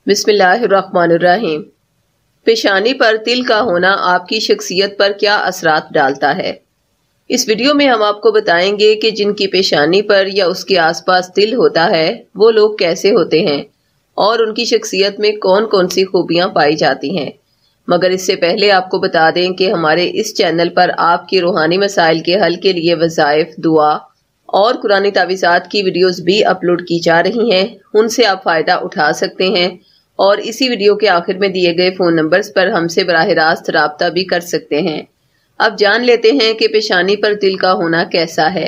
बिस्मिल्लाहिर्रहमानिर्रहीम। पेशानी पर तिल का होना आपकी शख्सियत पर क्या असरात डालता है? इस वीडियो में हम आपको बताएंगे कि जिनकी पेशानी पर या उसके आसपास तिल होता है वो लोग कैसे होते हैं और उनकी शख्सियत में कौन कौन सी खूबियां पाई जाती हैं। मगर इससे पहले आपको बता दें कि हमारे इस चैनल पर आपके रूहानी मसाइल के हल के लिए वज़ाइफ, दुआ और कुरानी तावीज़ात की वीडियोस भी अपलोड की जा रही हैं। उनसे आप फ़ायदा उठा सकते हैं और इसी वीडियो के आखिर में दिए गए फ़ोन नंबर्स पर हमसे बराह रास्त राब्ता भी कर सकते हैं। अब जान लेते हैं कि पेशानी पर तिल का होना कैसा है।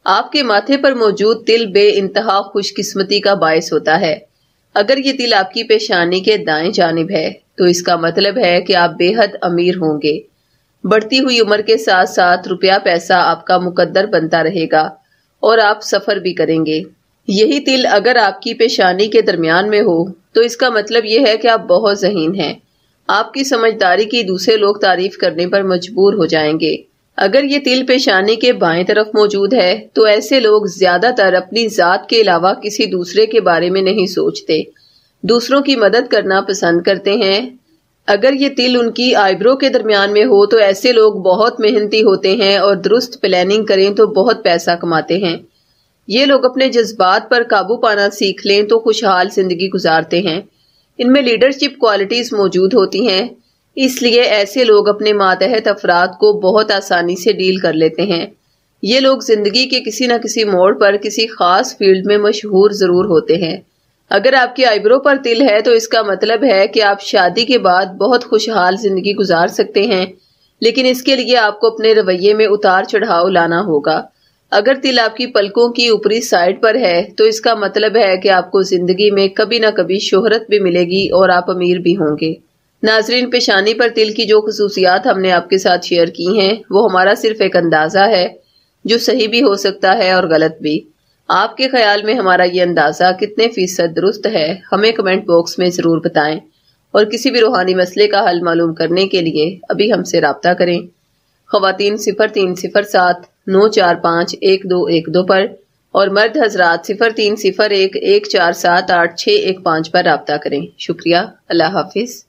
आपके माथे पर मौजूद तिल बेइंतहा खुशकिस्मती का बायस होता है। अगर ये तिल आपकी पेशानी के दाएं जानिब है तो इसका मतलब है कि आप बेहद अमीर होंगे। बढ़ती हुई उम्र के साथ साथ रुपया पैसा आपका मुकद्दर बनता रहेगा और आप सफर भी करेंगे। यही तिल अगर आपकी पेशानी के दरमियान में हो तो इसका मतलब यह है कि आप बहुत ज़हीन हैं। आपकी समझदारी की दूसरे लोग तारीफ करने पर मजबूर हो जाएंगे। अगर ये तिल पेशानी के बाएं तरफ मौजूद है तो ऐसे लोग ज्यादातर अपनी जात के अलावा किसी दूसरे के बारे में नहीं सोचते, दूसरों की मदद करना पसंद करते हैं। अगर ये तिल उनकी आईब्रो के दरमियान में हो तो ऐसे लोग बहुत मेहनती होते हैं और दुरुस्त प्लानिंग करें तो बहुत पैसा कमाते हैं। ये लोग अपने जज्बात पर काबू पाना सीख लें तो खुशहाल जिंदगी गुजारते हैं। इनमें लीडरशिप क्वालिटीज मौजूद होती हैं, इसलिए ऐसे लोग अपने मातहत अफराद को बहुत आसानी से डील कर लेते हैं। ये लोग जिंदगी के किसी न किसी मोड़ पर किसी खास फील्ड में मशहूर जरूर होते हैं। अगर आपकी आईब्रो पर तिल है तो इसका मतलब है कि आप शादी के बाद बहुत खुशहाल जिंदगी गुजार सकते हैं, लेकिन इसके लिए आपको अपने रवैये में उतार चढ़ाव लाना होगा। अगर तिल आपकी पलकों की ऊपरी साइड पर है तो इसका मतलब है कि आपको जिंदगी में कभी ना कभी शोहरत भी मिलेगी और आप अमीर भी होंगे। नाजरीन, पेशानी पर तिल की जो खुसूसियात हमने आपके साथ शेयर की हैं वो हमारा सिर्फ एक अंदाजा है जो सही भी हो सकता है और गलत भी। आपके ख्याल में हमारा ये अंदाजा कितने फीसद दुरुस्त है हमें कमेंट बॉक्स में जरूर बताएं और किसी भी रूहानी मसले का हल मालूम करने के लिए अभी हमसे राब्ता करें। ख़वातीन 0307 945 1212 पर और मर्द हजरात 0301 147 8615 पर राब्ता करें। शुक्रिया। अल्लाह हाफिज।